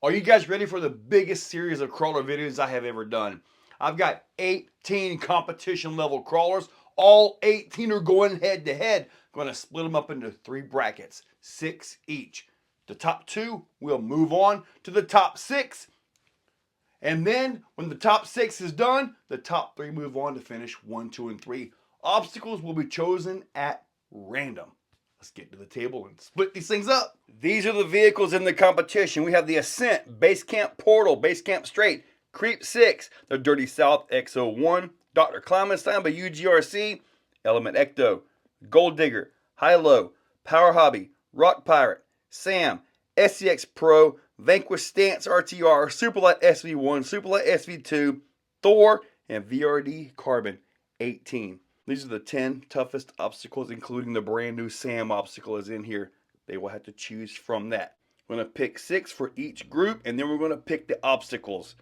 Are you guys ready for the biggest series of crawler videos I have ever done? I've got 18 competition level crawlers. All 18 are going head to head. I'm going to split them up into 3 brackets, 6 each. The top 2 will move on to the top 6. And then when the top 6 is done, the top 3 move on to finish 1, 2, and 3. Obstacles will be chosen at random. Let's get to the table and split these things up. These are the vehicles in the competition. We have the Ascent, Base Camp Portal, Base Camp Straight, Creep 6, the Dirty South X01, Dr. Kleimenstein by UGRC, Element Ecto, Gold Digger, High-Low, Power Hobby, Rock Pirate, Sam, SCX Pro, Vanquish Stance RTR, Superlight SV1, Superlight SV2, Thor, and VRD Carbon 18. These are the 10 toughest obstacles, including the brand new Sam obstacle is in here. They will have to choose from that. We're going to pick 6 for each group, and then we're going to pick the obstacles.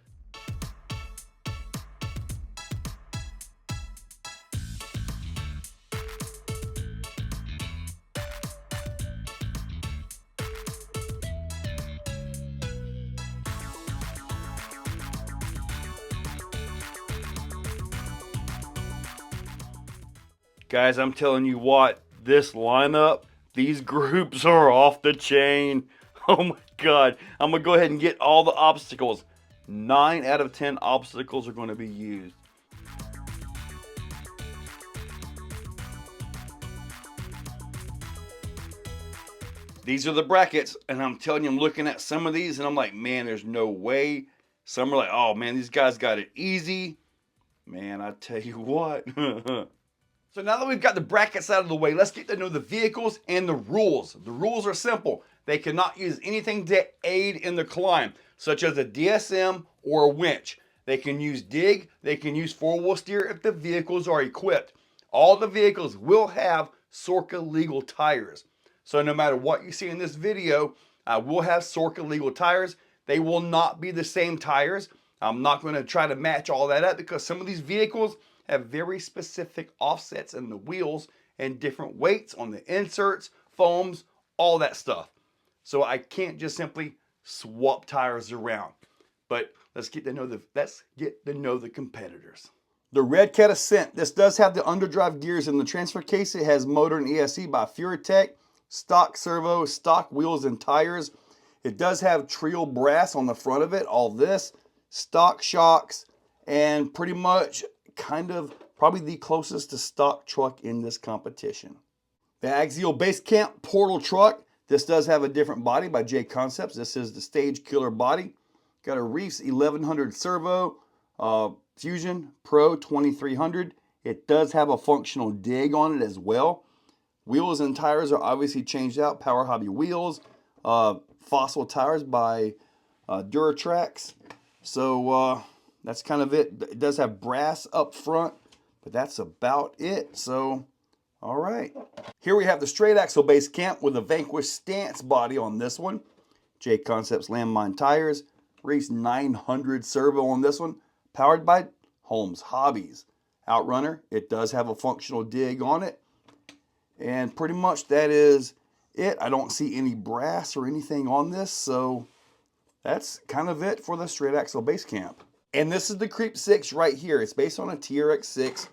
Guys, I'm telling you what, this lineup, these groups are off the chain. Oh my God. I'm going to go ahead and get all the obstacles. 9 out of 10 obstacles are going to be used. These are the brackets, and I'm telling you, I'm looking at some of these, and I'm like, man, there's no way. Some are like, oh man, these guys got it easy. Man, I tell you what. So now that we've got the brackets out of the way, let's get to know the vehicles and the rules. The rules are simple. They cannot use anything to aid in the climb, such as a DSM or a winch. They can use dig, they can use 4-wheel steer if the vehicles are equipped. All the vehicles will have Sorca legal tires. So no matter what you see in this video, we'll have Sorca legal tires. They will not be the same tires. I'm not going to try to match all that up because some of these vehicles have very specific offsets in the wheels and different weights on the inserts, foams, all that stuff. So I can't just simply swap tires around. But let's get to know the competitors. The Red Cat Ascent. This does have the underdrive gears in the transfer case. It has motor and ESC by Furitech, stock servo, stock wheels and tires. It does have Trio brass on the front of it, all this, stock shocks, and pretty much kind of probably the closest to stock truck in this competition. The Axial Base Camp Portal truck. This does have a different body by J Concepts. This is the Stage Killer body. Got a Reefs 1100 servo, Fusion Pro 2300. It does have a functional dig on it as well. Wheels and tires are obviously changed out. Power Hobby wheels, Fossil tires by Duratrax. So that's kind of it. It does have brass up front, but that's about it. So, all right. Here we have the straight axle Base Camp with a Vanquish Stance body on this one. J Concepts Landmine tires. Race 900 servo on this one. Powered by Holmes Hobbies. Outrunner. It does have a functional dig on it. And pretty much that is it. I don't see any brass or anything on this. So that's kind of it for the straight axle Base Camp. And this is the Creep 6 right here. It's based on a TRX6.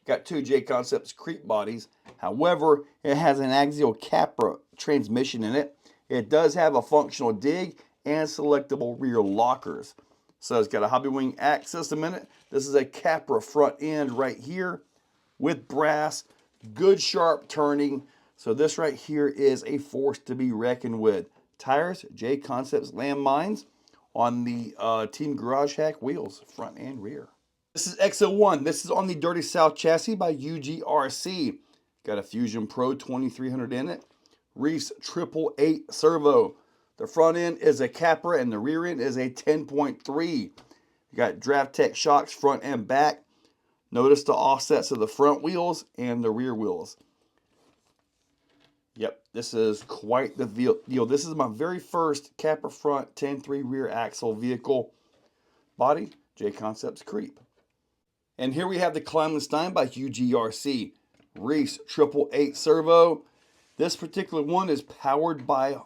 Got 2 J Concepts Creep bodies. However, it has an axial Capra transmission in it. It does have a functional dig and selectable rear lockers. So it's got a Hobby Wing axe system in it. This is a Capra front end right here with brass. Good sharp turning. So this right here is a force to be reckoned with. Tires, J Concepts Landmines on the Team Garage Hack wheels, front and rear. This is X01. This is on the Dirty South chassis by UGRC. Got a Fusion Pro 2300 in it. Reefs 888 servo. The front end is a Capra and the rear end is a 10.3. You got Draft Tech shocks front and back. Notice the offsets of the front wheels and the rear wheels. Yep, this is quite the deal. This is my very first Capra front 10.3 rear axle vehicle. Body, J Concepts Creep. And here we have the Kleimenstein by UGRC. Reefs 888 servo. This particular one is powered by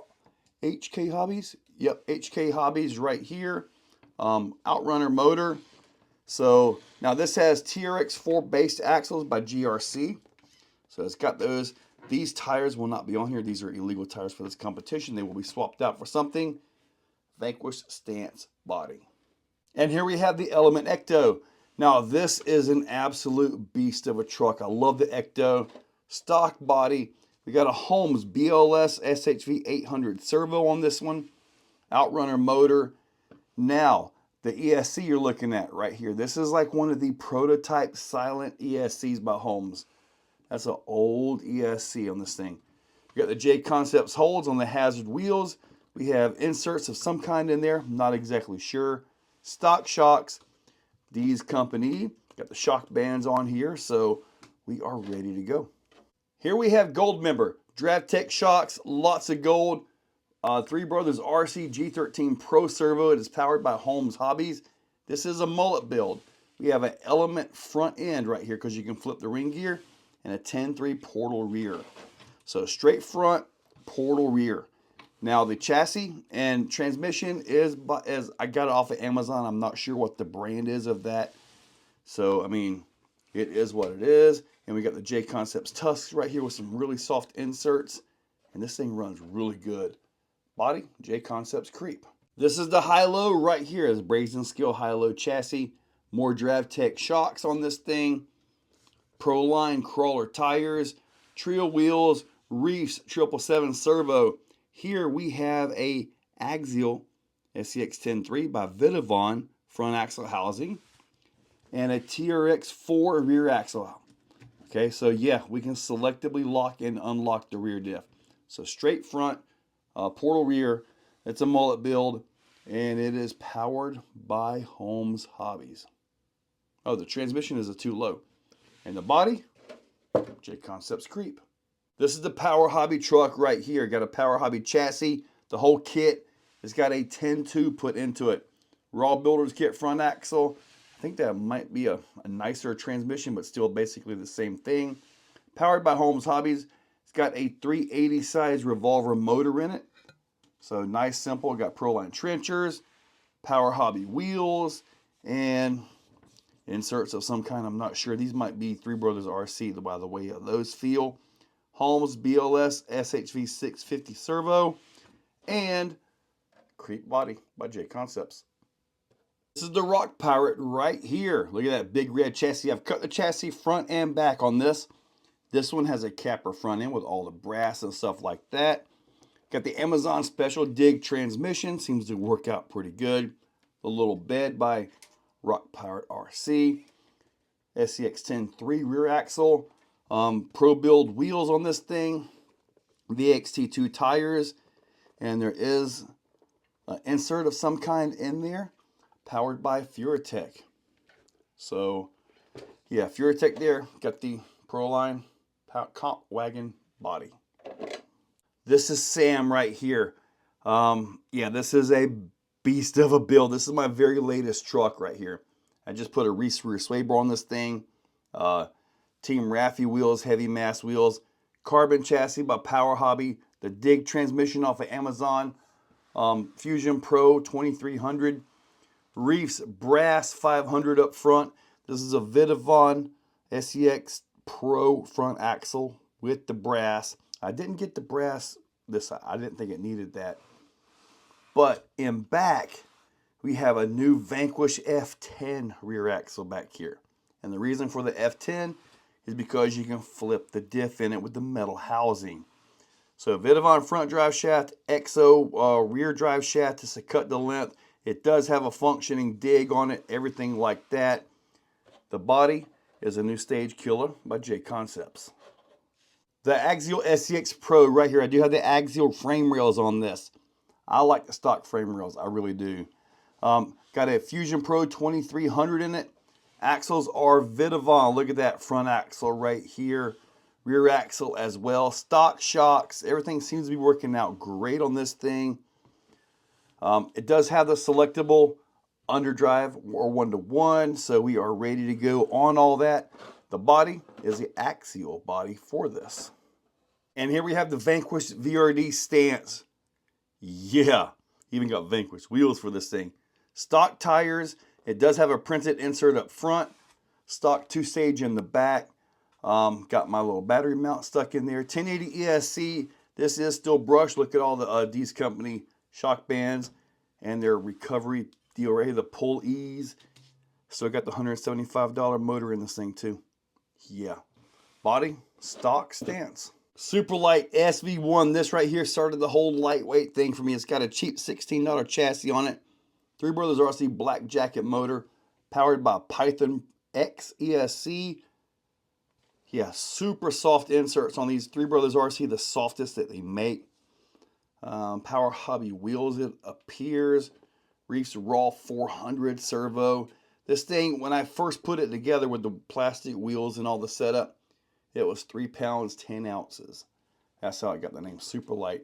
HK Hobbies. Yep, HK Hobbies right here. Outrunner motor. So now this has TRX4 based axles by GRC. So it's got those. These tires will not be on here. These are illegal tires for this competition. They will be swapped out for something. Vanquish stance body. And here we have the Element Ecto. Now this is an absolute beast of a truck. I love the Ecto. Stock body. We got a Holmes BLS SHV 800 servo on this one. Outrunner motor. Now, the ESC you're looking at right here. This is like one of the prototype silent ESCs by Holmes. That's an old ESC on this thing. We got the J Concepts holds on the hazard wheels. We have inserts of some kind in there. I'm not exactly sure. Stock shocks. D's Company. Got the shock bands on here, so we are ready to go. Here we have gold member. DravTech shocks, lots of gold. Three Brothers RC G13 Pro Servo. It is powered by Holmes Hobbies. This is a mullet build. We have an Element front end right here because you can flip the ring gear, and a 10-3 portal rear. So straight front, portal rear. Now the chassis and transmission is, as I got it off of Amazon. I'm not sure what the brand is of that. So, I mean, it is what it is. And we got the J Concepts tusks right here with some really soft inserts. And this thing runs really good. Body, J Concepts Creep. This is the high-low right here. It's Brazen Skill high-low chassis. More DravTech shocks on this thing. Proline crawler tires. Trio wheels. Reefs 777 servo. Here we have a Axial SCX 10.3 by Vitavon front axle housing. And a TRX4 rear axle. Okay, so yeah, we can selectively lock and unlock the rear diff. So straight front, portal rear. It's a mullet build, and it is powered by Holmes Hobbies. Oh, the transmission is a 2-low. And the body, J Concepts Creep. This is the Power Hobby truck right here. Got a Power Hobby chassis. The whole kit has got a 10.2 put into it. Raw Builder's Kit front axle. I think that might be a nicer transmission, but still basically the same thing. Powered by Holmes Hobbies. It's got a 380 size revolver motor in it. So nice, simple. Got Proline trenchers, Power Hobby wheels, and inserts of some kind. I'm not sure. These might be Three Brothers RC by the way those feel. Holmes BLS SHV 650 servo, and Creep body by J Concepts. This is the Rock Pirate right here. Look at that big red chassis. I've cut the chassis front and back on this. This one has a capper front end with all the brass and stuff like that. Got the Amazon Special Dig transmission. Seems to work out pretty good. The little bed by Rock Pirate RC. SCX 10.3 rear axle. Pro build wheels on this thing. VXT2 tires. And there is an insert of some kind in there. Powered by Furatech. So, yeah, Furatech there. Got the Proline comp wagon body. This is Sam right here. Yeah, this is a beast of a build. This is my very latest truck right here. I just put a Reese rear sway bar on this thing. Team Raffi wheels, heavy mass wheels. Carbon chassis by Power Hobby. The Dig transmission off of Amazon. Fusion Pro 2300. Reefs brass 500 up front. This is a Vitavon SCX Pro front axle with the brass. I didn't get the brass this side. I didn't think it needed that. But in back, we have a new Vanquish F10 rear axle back here. And the reason for the F10 is because you can flip the diff in it with the metal housing. So Vitavon front drive shaft, EXO rear drive shaft just to cut the length. It does have a functioning dig on it, everything like that. The body is a new Stage Killer by J Concepts. The Axial SCX Pro right here. I do have the Axial frame rails on this. I like the stock frame rails. I really do. Got a Fusion Pro 2300 in it. Axles are Vitavon. Look at that front axle right here. Rear axle as well. Stock shocks. Everything seems to be working out great on this thing. It does have the selectable underdrive or 1-to-1, so we are ready to go on all that. The body is the axial body for this. And here we have the Vanquish VRD stance. Yeah, Even got Vanquish wheels for this thing. Stock tires. It does have a printed insert up front. Stock 2-stage in the back. Got my little battery mount stuck in there. 1080 ESC. This is still brushed. Look at all the D's Company shock bands and their recovery deal right here, the pull ease. Still got the $175 motor in this thing too. Yeah. Body, stock stance. Superlight SV1. This right here started the whole lightweight thing for me. It's got a cheap $16 chassis on it. Three Brothers RC black jacket motor. Powered by Python X ESC. Yeah, super soft inserts on these Three Brothers RC. The softest that they make. Power Hobby wheels, it appears. Reef's Raw 400 servo. This thing, when I first put it together with the plastic wheels and all the setup, it was 3 pounds, 10 ounces. That's how I got the name Superlight.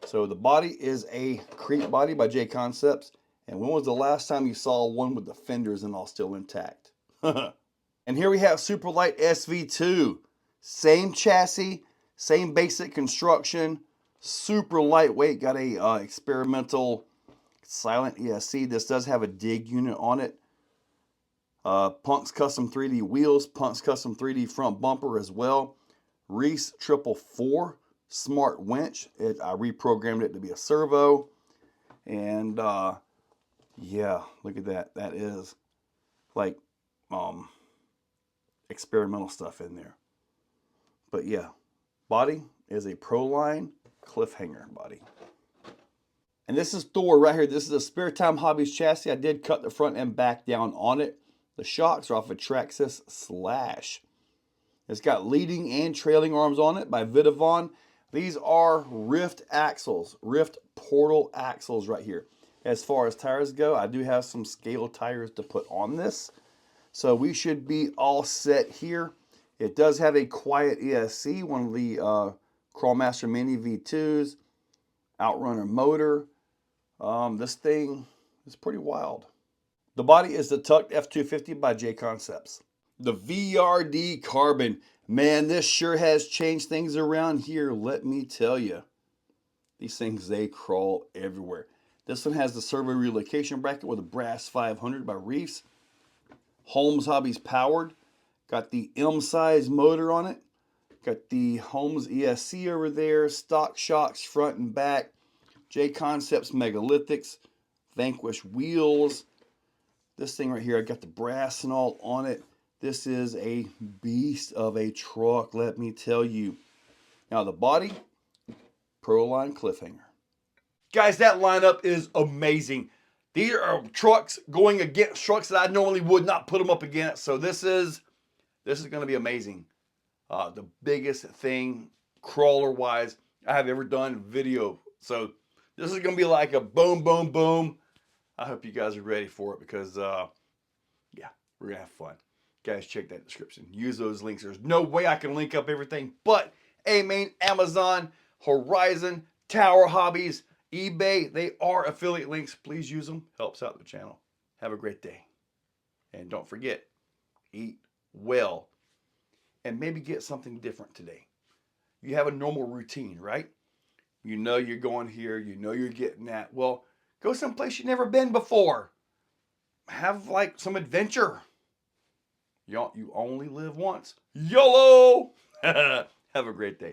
So the body is a Crete body by J Concepts. And when was the last time you saw one with the fenders and all still intact? And here we have Superlight SV2. Same chassis, same basic construction, super lightweight. Got a experimental silent ESC. This does have a dig unit on it. Punk's Custom 3D wheels, Punk's Custom 3D front bumper as well. Reese 444 smart winch. I reprogrammed it to be a servo. And yeah, look at that. That is like experimental stuff in there. But yeah, body is a Proline cliffhanger body. And this is Thor right here. This is a Spare Time Hobbies chassis. I did cut the front and back down on it. The shocks are off a Traxxas Slash. It's got leading and trailing arms on it by Vitavon. These are Rift axles, Rift portal axles right here. As far as tires go, I do have some scale tires to put on this. So we should be all set here. It does have a quiet ESC, one of the Crawlmaster Mini V2s, Outrunner motor. This thing is pretty wild. The body is the Tucked F250 by J Concepts. The VRD Carbon. Man, this sure has changed things around here, let me tell you. These things, they crawl everywhere. This one has the servo relocation bracket with a brass 500 by Reefs. Holmes Hobbies powered. Got the M-size motor on it. Got the Holmes ESC over there. Stock shocks front and back. J Concepts megalithics. Vanquish wheels. This thing right here, I got the brass and all on it. This is a beast of a truck, let me tell you. Now the body, Proline cliffhanger. Guys, that lineup is amazing. These are trucks going against trucks that I normally would not put them up against. So this is going to be amazing. The biggest thing, crawler-wise, I have ever done video. So this is going to be like a boom, boom, boom. I hope you guys are ready for it because, yeah, we're going to have fun. Guys, check that description. Use those links. There's no way I can link up everything, but AMain, Amazon, Horizon, Tower Hobbies, eBay, they are affiliate links. Please use them. Helps out the channel. Have a great day. And don't forget, eat well. And maybe get something different today. You have a normal routine, right? You know you're going here. You know you're getting that. Well, go someplace you've never been before. Have like some adventure. You only live once. YOLO! Have a great day.